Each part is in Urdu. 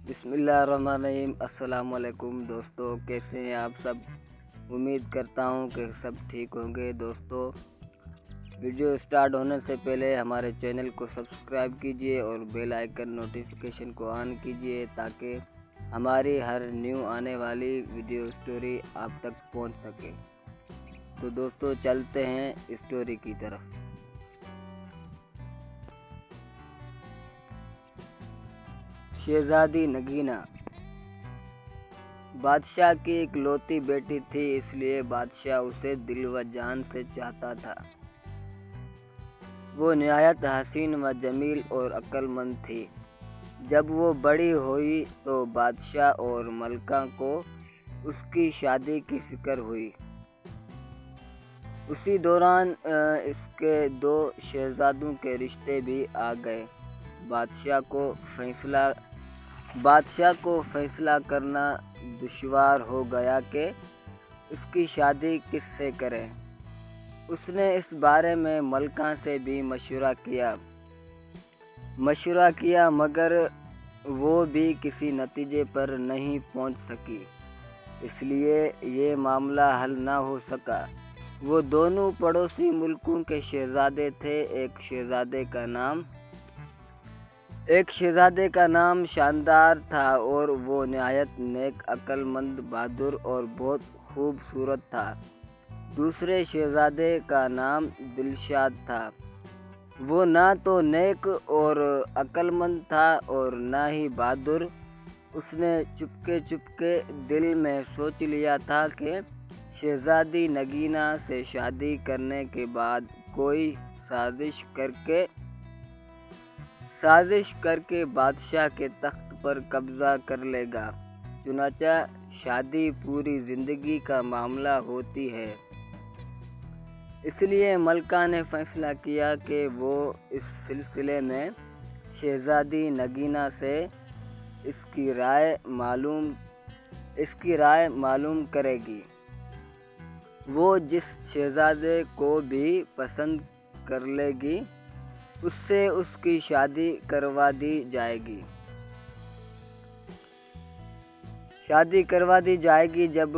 بسم اللہ الرحمن الرحیم۔ السلام علیکم دوستو، کیسے ہیں آپ سب؟ امید کرتا ہوں کہ سب ٹھیک ہوں گے۔ دوستو، ویڈیو سٹارٹ ہونے سے پہلے ہمارے چینل کو سبسکرائب کیجئے اور بیل آئیکن نوٹیفیکیشن کو آن کیجئے تاکہ ہماری ہر نیو آنے والی ویڈیو اسٹوری آپ تک پہنچ سکے۔ تو دوستو، چلتے ہیں اسٹوری کی طرف۔ شہزادی نگینہ بادشاہ کی اکلوتی بیٹی تھی، اس لیے بادشاہ اسے دل و جان سے چاہتا تھا۔ وہ نہایت حسین و جمیل اور عقل مند تھی۔ جب وہ بڑی ہوئی تو بادشاہ اور ملکہ کو اس کی شادی کی فکر ہوئی۔ اسی دوران اس کے دو شہزادوں کے رشتے بھی آ گئے۔ بادشاہ کو فیصلہ کرنا دشوار ہو گیا کہ اس کی شادی کس سے کرے۔ اس نے اس بارے میں ملکہ سے بھی مشورہ کیا مگر وہ بھی کسی نتیجے پر نہیں پہنچ سکی، اس لیے یہ معاملہ حل نہ ہو سکا۔ وہ دونوں پڑوسی ملکوں کے شہزادے تھے۔ ایک شہزادے کا نام شاندار تھا اور وہ نہایت نیک، عقل مند، بہادر اور بہت خوبصورت تھا۔ دوسرے شہزادے کا نام دلشاد تھا۔ وہ نہ تو نیک اور عقل مند تھا اور نہ ہی بہادر۔ اس نے چپکے دل میں سوچ لیا تھا کہ شہزادی نگینہ سے شادی کرنے کے بعد کوئی سازش کر کے بادشاہ کے تخت پر قبضہ کر لے گا۔ چنانچہ شادی پوری زندگی کا معاملہ ہوتی ہے۔ اس لیے ملکہ نے فیصلہ کیا کہ وہ اس سلسلے میں شہزادی نگینہ سے اس کی رائے معلوم کرے گی۔ وہ جس شہزادے کو بھی پسند کر لے گی اس سے اس کی شادی کروا دی جائے گی۔ جب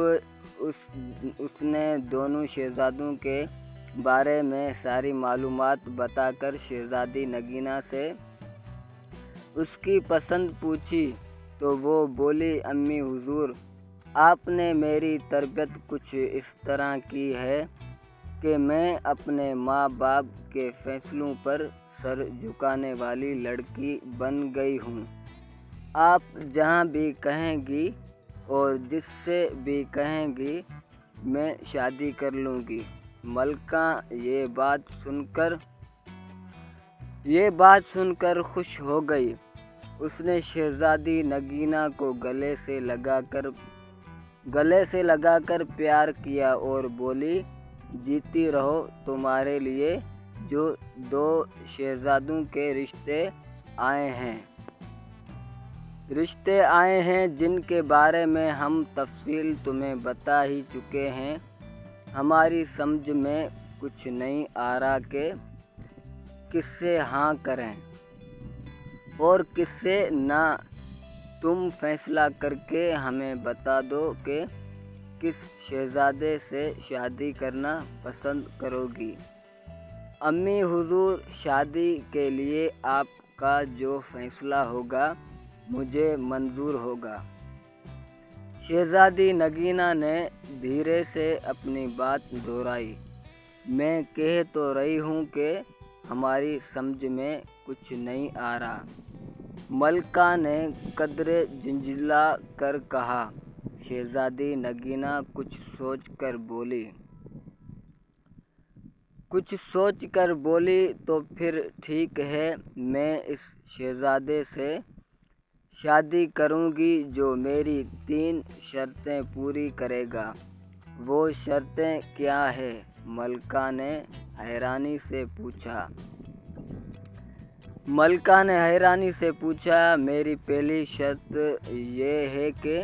اس نے دونوں شہزادوں کے بارے میں ساری معلومات بتا کر شہزادی نگینہ سے اس کی پسند پوچھی تو وہ بولی، امی حضور، آپ نے میری تربیت کچھ اس طرح کی ہے کہ میں اپنے ماں باپ کے فیصلوں پر سر جھکانے والی لڑکی بن گئی ہوں۔ آپ جہاں بھی کہیں گی اور جس سے بھی کہیں گی میں شادی کر لوں گی۔ ملکہ یہ بات سن کر خوش ہو گئی۔ اس نے شہزادی نگینہ کو گلے سے لگا کر پیار کیا اور بولی، جیتی رہو، تمہارے لیے جو دو شہزادوں کے رشتے آئے ہیں جن کے بارے میں ہم تفصیل تمہیں بتا ہی چکے ہیں، ہماری سمجھ میں کچھ نہیں آ رہا کہ کس سے ہاں کریں اور کس سے نہ۔ تم فیصلہ کر کے ہمیں بتا دو کہ کس شہزادے سے شادی کرنا پسند کرو گی۔ امی حضور، شادی کے لیے آپ کا جو فیصلہ ہوگا مجھے منظور ہوگا۔ شہزادی نگینہ نے دھیرے سے اپنی بات دہرائی، میں کہہ تو رہی ہوں کہ ہماری سمجھ میں کچھ نہیں آ رہا۔ ملکہ نے قدرے جھنجھلا کر کہا۔ شہزادی نگینہ کچھ سوچ کر بولی، تو پھر ٹھیک ہے، میں اس شہزادے سے شادی کروں گی جو میری 3 شرطیں پوری کرے گا۔ وہ شرطیں کیا ہیں؟ ملکہ نے حیرانی سے پوچھا۔ میری پہلی شرط یہ ہے کہ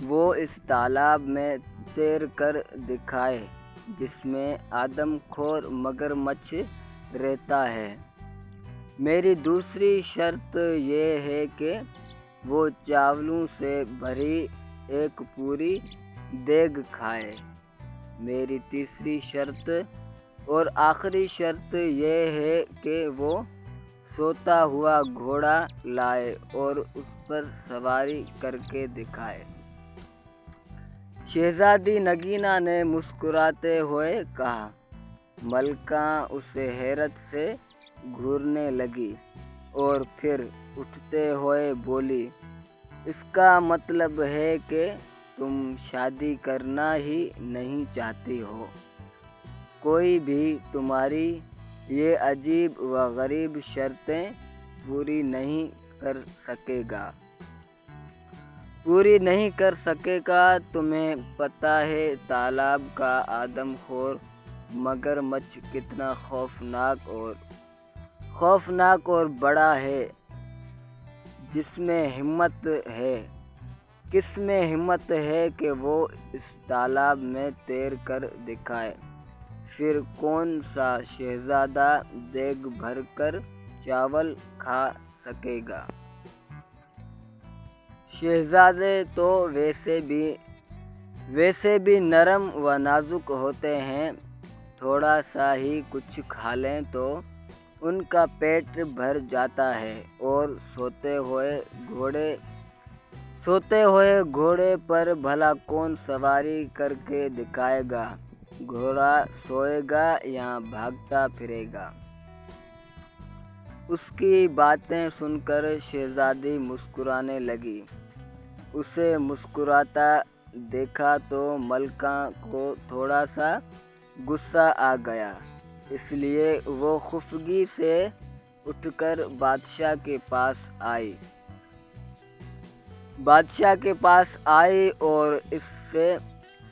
وہ اس تالاب میں تیر کر دکھائے جس میں آدم خور مگرمچھ رہتا ہے۔ میری دوسری شرط یہ ہے کہ وہ چاولوں سے بھری ایک پوری دیگ کھائے۔ میری تیسری شرط اور آخری شرط یہ ہے کہ وہ سوتا ہوا گھوڑا لائے اور اس پر سواری کر کے دکھائے۔ شہزادی نگینا نے مسکراتے ہوئے کہا۔ ملکہ اسے حیرت سے گھورنے لگی اور پھر اٹھتے ہوئے بولی، اس کا مطلب ہے کہ تم شادی کرنا ہی نہیں چاہتی ہو۔ کوئی بھی تمہاری یہ عجیب و غریب شرطیں پوری نہیں کر سکے گا۔ تمہیں پتہ ہے تالاب کا آدم خور مگرمچھ کتنا خوفناک اور بڑا ہے۔ کس میں ہمت ہے کہ وہ اس تالاب میں تیر کر دکھائے؟ پھر کون سا شہزادہ دیگ بھر کر چاول کھا سکے گا؟ شہزادے تو ویسے بھی نرم و نازک ہوتے ہیں، تھوڑا سا ہی کچھ کھا لیں تو ان کا پیٹ بھر جاتا ہے، اور سوتے ہوئے گھوڑے پر بھلا کون سواری کر کے دکھائے گا؟ گھوڑا سوئے گا یا بھاگتا پھرے گا؟ اس کی باتیں سن کر شہزادی مسکرانے لگی۔ اسے مسکراتا دیکھا تو ملکہ کو تھوڑا سا غصہ آ گیا، اس لیے وہ خفگی سے اٹھ کر بادشاہ کے پاس آئی اور اس سے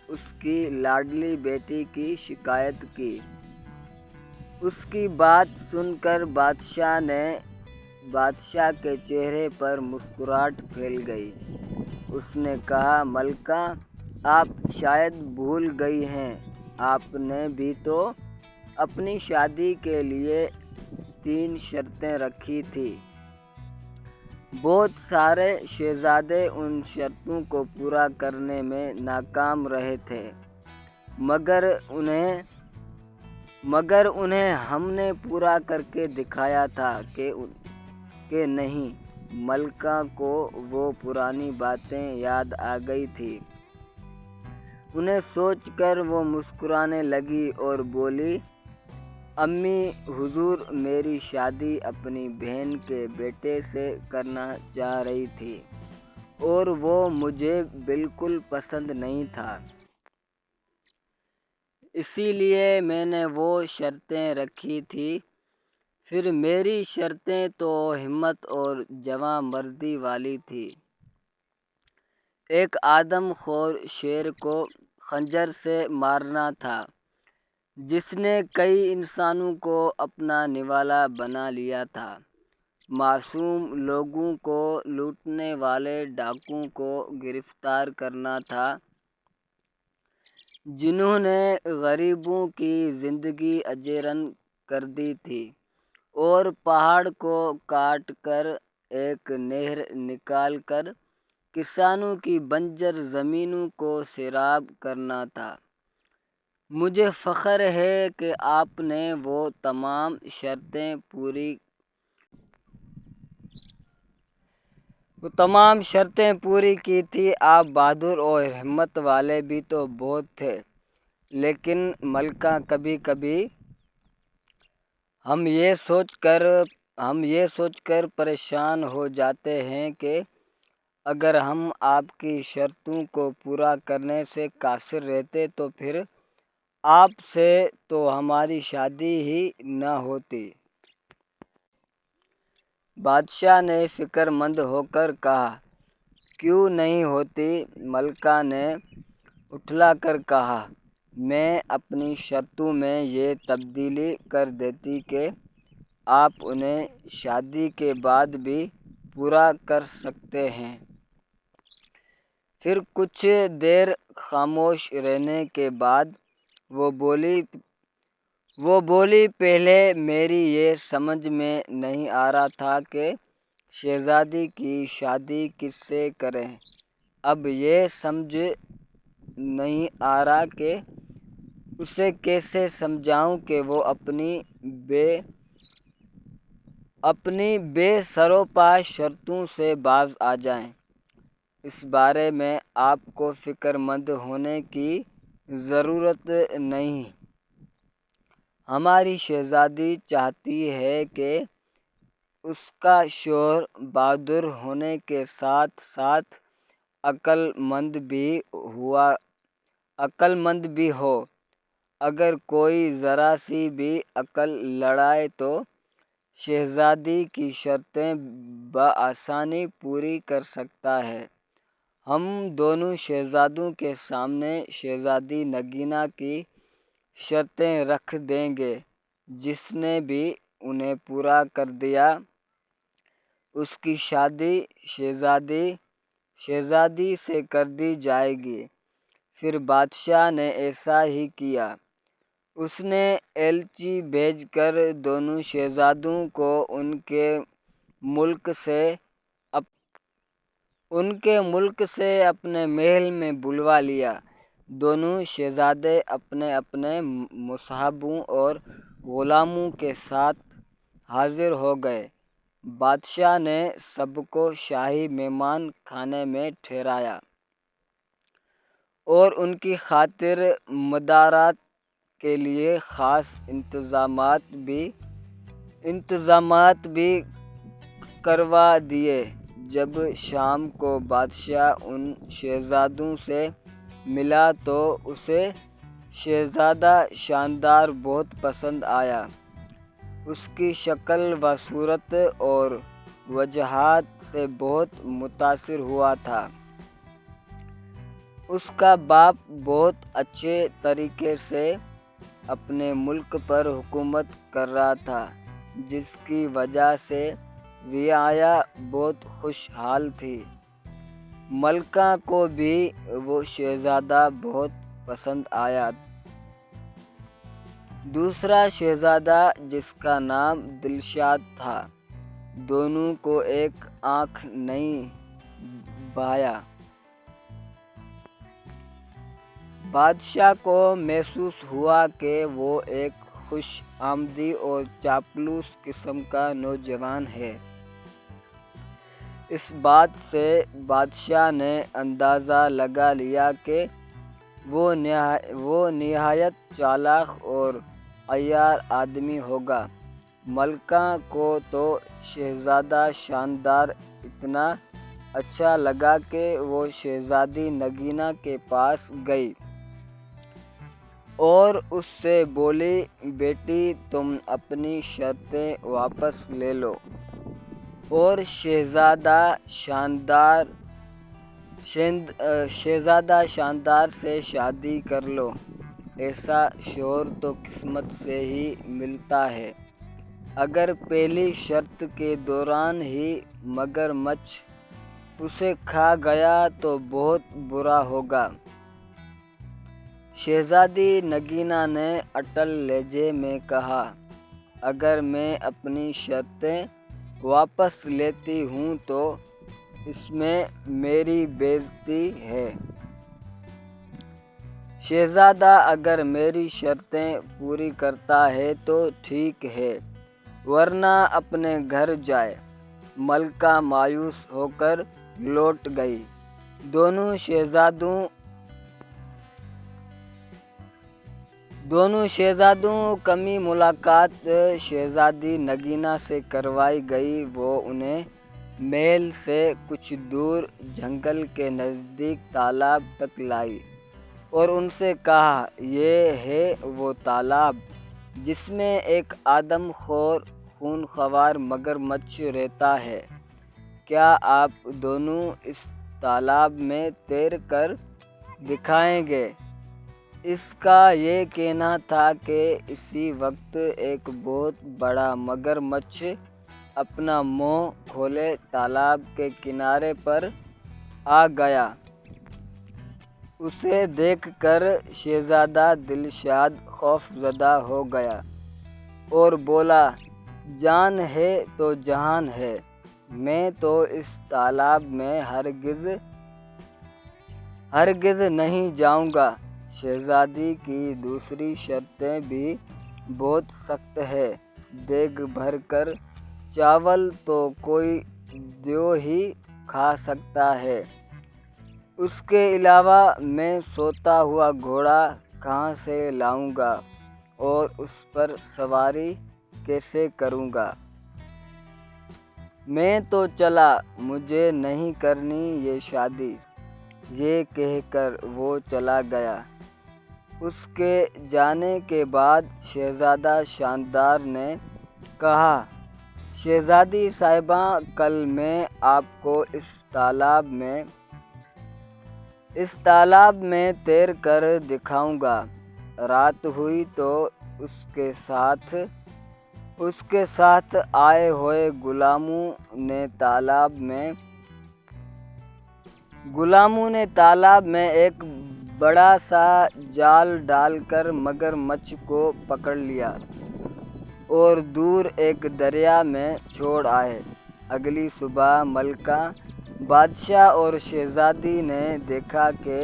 اس کی لاڈلی بیٹی کی شکایت کی۔ اس کی بات سن کر بادشاہ کے چہرے پر مسکراہٹ پھیل گئی۔ اس نے کہا، ملکہ، آپ شاید بھول گئی ہیں، آپ نے بھی تو اپنی شادی کے لیے 3 شرطیں رکھی تھیں۔ بہت سارے شہزادے ان شرطوں کو پورا کرنے میں ناکام رہے تھے، مگر انہیں ہم نے پورا کر کے دکھایا تھا کہ نہیں۔ ملکہ کو وہ پرانی باتیں یاد آ گئی تھیں۔ انہیں سوچ کر وہ مسکرانے لگی اور بولی، امی، حضور میری شادی اپنی بہن کے بیٹے سے کرنا چاہ رہی تھی اور وہ مجھے بالکل پسند نہیں تھا، اسی لیے میں نے وہ شرطیں رکھی تھیں۔ پھر میری شرطیں تو ہمت اور جواں مردی والی تھیں۔ ایک آدم خور شیر کو خنجر سے مارنا تھا، جس نے کئی انسانوں کو اپنا نوالا بنا لیا تھا۔ معصوم لوگوں کو لوٹنے والے ڈاکوؤں کو گرفتار کرنا تھا، جنہوں نے غریبوں کی زندگی اجیرن کر دی تھی، اور پہاڑ کو کاٹ کر ایک نہر نکال کر کسانوں کی بنجر زمینوں کو سیراب کرنا تھا۔ مجھے فخر ہے کہ آپ نے وہ تمام شرطیں پوری کی تھیں۔ آپ بہادر اور ہمت والے بھی تو بہت تھے، لیکن ملکہ کبھی کبھی ہم یہ سوچ کر پریشان ہو جاتے ہیں کہ اگر ہم آپ کی شرطوں کو پورا کرنے سے قاصر رہتے تو پھر آپ سے تو ہماری شادی ہی نہ ہوتی۔ بادشاہ نے فکر مند ہو کر کہا، کیوں نہیں ہوتی؟ ملکہ نے اٹھلا کر کہا، میں اپنی شرطوں میں یہ تبدیلی کر دیتی کہ آپ انہیں شادی کے بعد بھی پورا کر سکتے ہیں۔ پھر کچھ دیر خاموش رہنے کے بعد وہ بولی، پہلے میری یہ سمجھ میں نہیں آ رہا تھا کہ شہزادی کی شادی کس سے کریں؟ اب یہ سمجھ نہیں آ رہا کہ اسے کیسے سمجھاؤں کہ وہ اپنی بے سروپا شرطوں سے باز آ جائیں۔ اس بارے میں آپ کو فکر مند ہونے کی ضرورت نہیں۔ ہماری شہزادی چاہتی ہے کہ اس کا شوہر بہادر ہونے کے ساتھ ساتھ عقل مند بھی ہو۔ اگر کوئی ذرا سی بھی عقل لڑائے تو شہزادی کی شرطیں بآسانی پوری کر سکتا ہے۔ ہم دونوں شہزادوں کے سامنے شہزادی نگینا کی شرطیں رکھ دیں گے، جس نے بھی انہیں پورا کر دیا اس کی شادی شہزادی سے کر دی جائے گی۔ پھر بادشاہ نے ایسا ہی کیا۔ اس نے ایلچی بھیج کر دونوں شہزادوں کو ان کے ملک سے اپنے محل میں بلوا لیا۔ دونوں شہزادے اپنے اپنے مصاحبوں اور غلاموں کے ساتھ حاضر ہو گئے۔ بادشاہ نے سب کو شاہی مہمان خانے میں ٹھہرایا اور ان کی خاطر مدارات کے لیے خاص انتظامات بھی کروا دیے۔ جب شام کو بادشاہ ان شہزادوں سے ملا تو اسے شہزادہ شاندار بہت پسند آیا۔ اس کی شکل و صورت اور وجاہت سے بہت متاثر ہوا تھا۔ اس کا باپ بہت اچھے طریقے سے اپنے ملک پر حکومت کر رہا تھا، جس کی وجہ سے رعایا بہت خوشحال تھی۔ ملکہ کو بھی وہ شہزادہ بہت پسند آیا۔ دوسرا شہزادہ، جس کا نام دلشاد تھا، دونوں کو ایک آنکھ نہیں بھایا۔ بادشاہ کو محسوس ہوا کہ وہ ایک خوش آمدی اور چاپلوس قسم کا نوجوان ہے۔ اس بات سے بادشاہ نے اندازہ لگا لیا کہ وہ نہایت چالاک اور عیار آدمی ہوگا۔ ملکہ کو تو شہزادہ شاندار اتنا اچھا لگا کہ وہ شہزادی نگینا کے پاس گئی اور اس سے بولی، بیٹی تم اپنی شرطیں واپس لے لو اور شہزادہ شاندار سے شادی کر لو۔ ایسا شوہر تو قسمت سے ہی ملتا ہے۔ اگر پہلی شرط کے دوران ہی مگرمچھ اسے کھا گیا تو بہت برا ہوگا۔ شہزادی نگینا نے اٹل لہجے میں کہا، اگر میں اپنی شرطیں واپس لیتی ہوں تو اس میں میری بےعزتی ہے۔ شہزادہ اگر میری شرطیں پوری کرتا ہے تو ٹھیک ہے، ورنہ اپنے گھر جائے۔ ملکہ مایوس ہو کر لوٹ گئی۔ دونوں شہزادوں کمی ملاقات شہزادی نگینا سے کروائی گئی۔ وہ انہیں محل سے کچھ دور جنگل کے نزدیک تالاب تک لائی اور ان سے کہا، یہ ہے وہ تالاب جس میں ایک آدم خور خونخوار مگرمچھ رہتا ہے۔ کیا آپ دونوں اس تالاب میں تیر کر دکھائیں گے؟ اس کا یہ کہنا تھا کہ اسی وقت ایک بہت بڑا مگرمچھ اپنا منہ کھولے تالاب کے کنارے پر آ گیا۔ اسے دیکھ کر شہزادہ دلشاد خوف زدہ ہو گیا اور بولا، جان ہے تو جہان ہے۔ میں تو اس تالاب میں ہرگز نہیں جاؤں گا۔ شہزادی کی دوسری شرطیں بھی بہت سخت ہے۔ دیگ بھر کر چاول تو کوئی دیو ہی کھا سکتا ہے، اس کے علاوہ میں سوتا ہوا گھوڑا کہاں سے لاؤں گا اور اس پر سواری کیسے کروں گا؟ میں تو چلا، مجھے نہیں کرنی یہ شادی۔ یہ کہہ کر وہ چلا گیا۔ اس کے جانے کے بعد شہزادہ شاندار نے کہا، شہزادی صاحبہ، کل میں آپ کو اس تالاب میں تیر کر دکھاؤں گا۔ رات ہوئی تو اس کے ساتھ آئے ہوئے غلاموں نے تالاب میں ایک بڑا سا جال ڈال کر مگر مچھ کو پکڑ لیا اور دور ایک دریا میں چھوڑ آئے۔ اگلی صبح ملکہ، بادشاہ اور شہزادی نے دیکھا کہ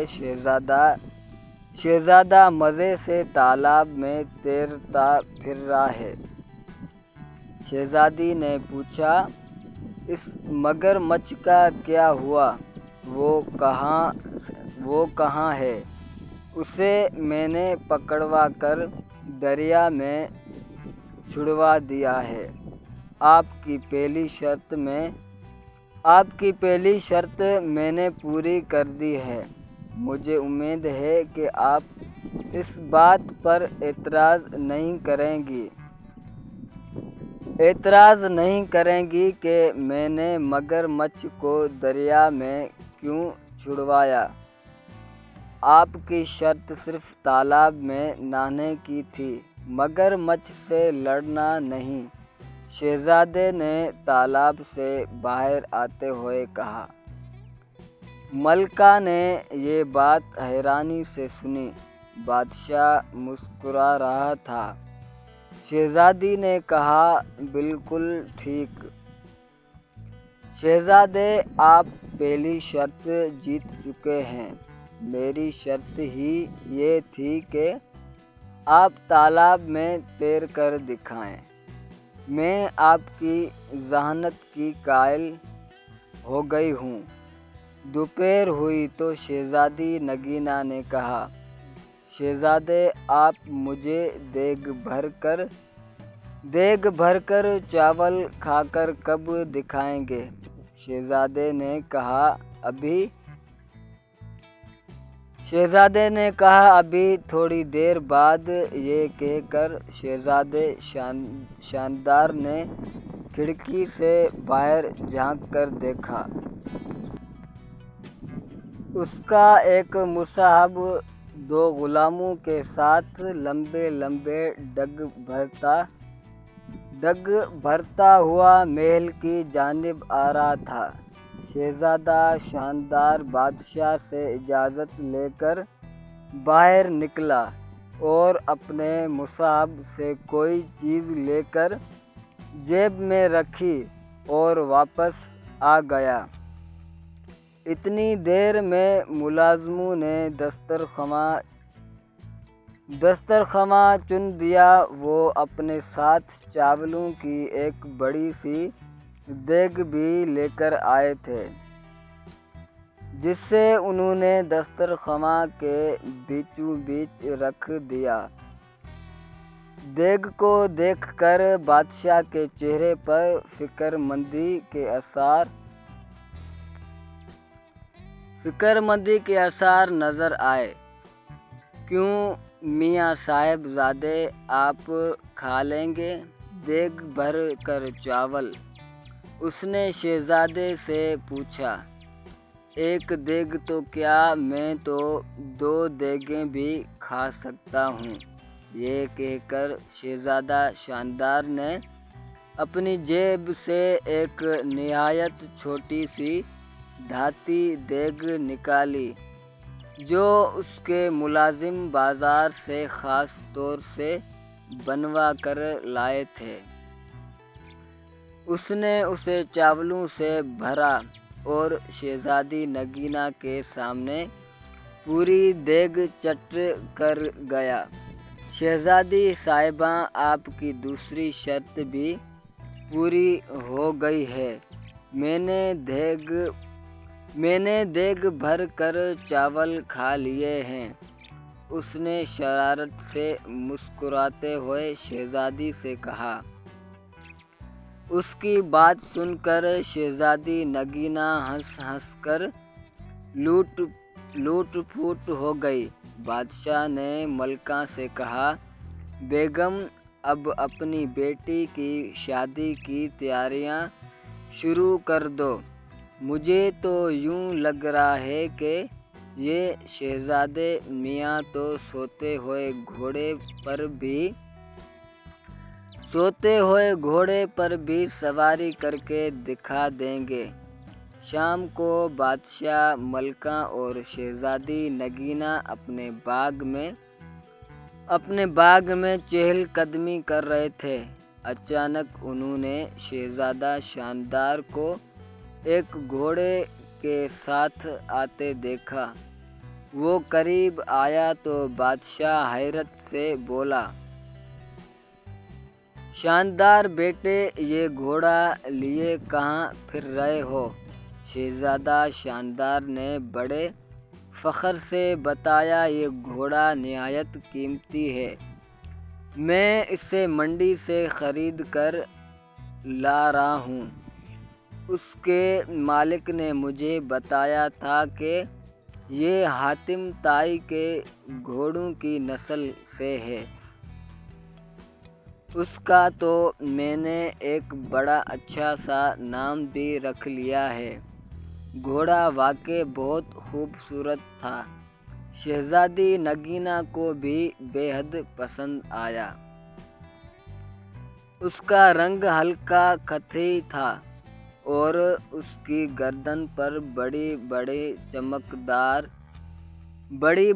شہزادہ مزے سے تالاب میں تیرتا پھر رہا ہے۔ شہزادی نے پوچھا، اس مگر مچھ کا کیا ہوا؟ وہ کہاں ہے؟ اسے میں نے پکڑوا کر دریا میں چھڑوا دیا ہے۔ آپ کی پہلی شرط میں نے پوری کر دی ہے۔ مجھے امید ہے کہ آپ اس بات پر اعتراض نہیں کریں گی کہ میں نے مگر مچھ کو دریا میں کیوں چھڑوایا؟ آپ کی شرط صرف تالاب میں نہانے کی تھی، مگر مچھ سے لڑنا نہیں، شہزادے نے تالاب سے باہر آتے ہوئے کہا۔ ملکہ نے یہ بات حیرانی سے سنی۔ بادشاہ مسکرا رہا تھا۔ شہزادی نے کہا، بالکل ٹھیک، شہزادے، آپ پہلی شرط جیت چکے ہیں۔ میری شرط ہی یہ تھی کہ آپ تالاب میں تیر کر دکھائیں۔ میں آپ کی ذہانت کی قائل ہو گئی ہوں۔ دوپہر ہوئی تو شہزادی نگینا نے کہا، شہزادے، آپ مجھے دیگ بھر کر چاول کھا کر کب دکھائیں گے؟ شہزادے نے کہا، ابھی تھوڑی دیر بعد۔ یہ کہہ کر شہزادے شاندار نے کھڑکی سے باہر جھانک کر دیکھا۔ اس کا ایک مصاحب دو غلاموں کے ساتھ لمبے لمبے ڈگ بھرتا ہوا محل کی جانب آ رہا تھا۔ شہزادہ شاندار بادشاہ سے اجازت لے کر باہر نکلا اور اپنے مصاحب سے کوئی چیز لے کر جیب میں رکھی اور واپس آ گیا۔ اتنی دیر میں ملازموں نے دسترخواں چن دیا۔ وہ اپنے ساتھ چاولوں کی ایک بڑی سی دیگ بھی لے کر آئے تھے، جسے انہوں نے دسترخواں کے بیچوں بیچ رکھ دیا۔ دیگ کو دیکھ کر بادشاہ کے چہرے پر فکر مندی کے آثار نظر آئے۔ کیوں میاں صاحب زادے، آپ کھا لیں گے دیگ بھر کر چاول؟ اس نے شہزادے سے پوچھا۔ ایک دیگ تو کیا، میں تو 2 دیگیں بھی کھا سکتا ہوں۔ یہ کہہ کر شہزادہ شاندار نے اپنی جیب سے ایک نہایت چھوٹی سی دھاتی دیگ نکالی جو اس کے ملازم بازار سے خاص طور سے بنوا کر لائے تھے۔ اس نے اسے چاولوں سے بھرا اور شہزادی نگینا کے سامنے پوری دیگ چٹ کر گیا۔ شہزادی صاحبہ، آپ کی دوسری شرط بھی پوری ہو گئی ہے۔ میں نے دیگ بھر کر چاول کھا لیے ہیں۔ اس نے شرارت سے مسکراتے ہوئے شہزادی سے کہا۔ اس کی بات سن کر شہزادی نگینا ہنس ہنس کر لوٹ پوٹ ہو گئی۔ بادشاہ نے ملکہ سے کہا، بیگم، اب اپنی بیٹی کی شادی کی تیاریاں شروع کر دو۔ مجھے تو یوں لگ رہا ہے کہ یہ شہزادے میاں تو سوتے ہوئے گھوڑے پر بھی سواری کر کے دکھا دیں گے۔ شام کو بادشاہ، ملکہ اور شہزادی نگینا اپنے باغ میں چہل قدمی کر رہے تھے۔ اچانک انہوں نے شہزادہ شاندار کو ایک گھوڑے کے ساتھ آتے دیکھا۔ وہ قریب آیا تو بادشاہ حیرت سے بولا، شاندار بیٹے، یہ گھوڑا لیے کہاں پھر رہے ہو؟ شہزادہ شاندار نے بڑے فخر سے بتایا، یہ گھوڑا نہایت قیمتی ہے۔ میں اسے منڈی سے خرید کر لا رہا ہوں۔ اس کے مالک نے مجھے بتایا تھا کہ یہ حاتم طائی کے گھوڑوں کی نسل سے ہے۔ اس کا تو میں نے ایک بڑا اچھا سا نام بھی رکھ لیا ہے۔ گھوڑا واقعی بہت خوبصورت تھا۔ شہزادی نگینا کو بھی بے حد پسند آیا۔ اس کا رنگ ہلکا قہوئی تھا اور اس کی گردن پر بڑی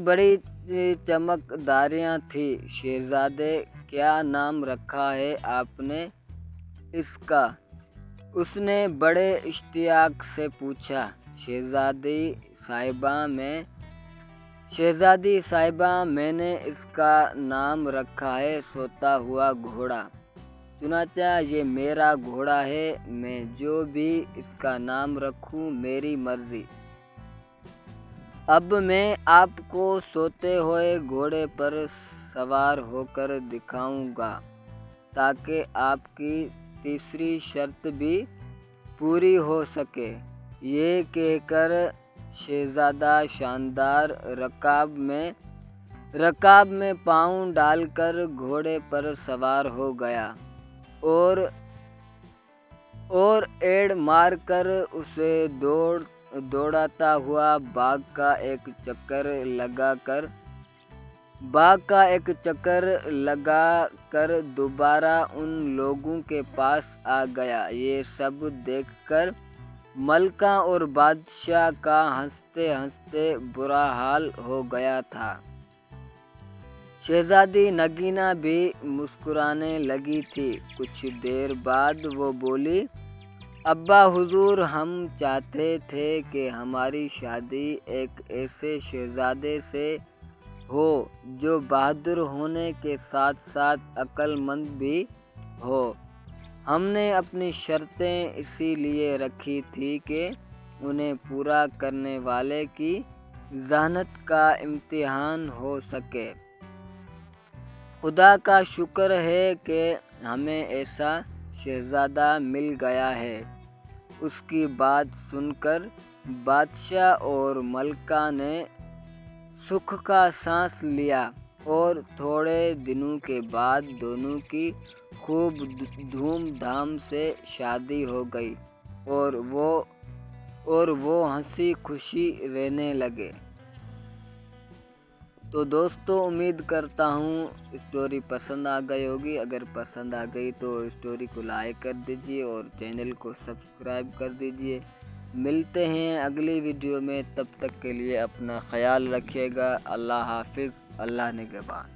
بڑی چمکداریاں تھیں۔ شہزادے، کیا نام رکھا ہے آپ نے اس کا؟ اس نے بڑے اشتیاق سے پوچھا۔ شہزادی صاحبہ، میں نے اس کا نام رکھا ہے سوتا ہوا گھوڑا۔ چنانچہ یہ میرا گھوڑا ہے، میں جو بھی اس کا نام رکھوں میری مرضی۔ اب میں آپ کو سوتے ہوئے گھوڑے پر سوار ہو کر دکھاؤں گا تاکہ آپ کی تیسری شرط بھی پوری ہو سکے۔ یہ کہہ کر شہزادہ شاندار رکاب میں پاؤں ڈال کر گھوڑے پر سوار ہو گیا اور ایڑ مار کر اسے دوڑاتا ہوا باغ کا ایک چکر لگا کر دوبارہ ان لوگوں کے پاس آ گیا۔ یہ سب دیکھ کر ملکہ اور بادشاہ کا ہنستے ہنستے برا حال ہو گیا تھا۔ شہزادی نگینا بھی مسکرانے لگی تھی۔ کچھ دیر بعد وہ بولی، ابا حضور، ہم چاہتے تھے کہ ہماری شادی ایک ایسے شہزادے سے ہو جو بہادر ہونے کے ساتھ ساتھ عقل مند بھی ہو۔ ہم نے اپنی شرطیں اسی لیے رکھی تھیں کہ انہیں پورا کرنے والے کی ذہانت کا امتحان ہو سکے۔ خدا کا شکر ہے کہ ہمیں ایسا شہزادہ مل گیا ہے۔ اس کی بات سن کر بادشاہ اور ملکہ نے سکھ کا سانس لیا اور تھوڑے دنوں کے بعد دونوں کی خوب دھوم دھام سے شادی ہو گئی اور وہ ہنسی خوشی رہنے لگے۔ تو دوستو، امید کرتا ہوں اسٹوری پسند آ گئی ہوگی۔ اگر پسند آ گئی تو اسٹوری کو لائک کر دیجیے اور چینل کو سبسکرائب کر دیجیے۔ ملتے ہیں اگلی ویڈیو میں، تب تک کے لیے اپنا خیال رکھیے گا۔ اللہ حافظ، اللہ نگہبان۔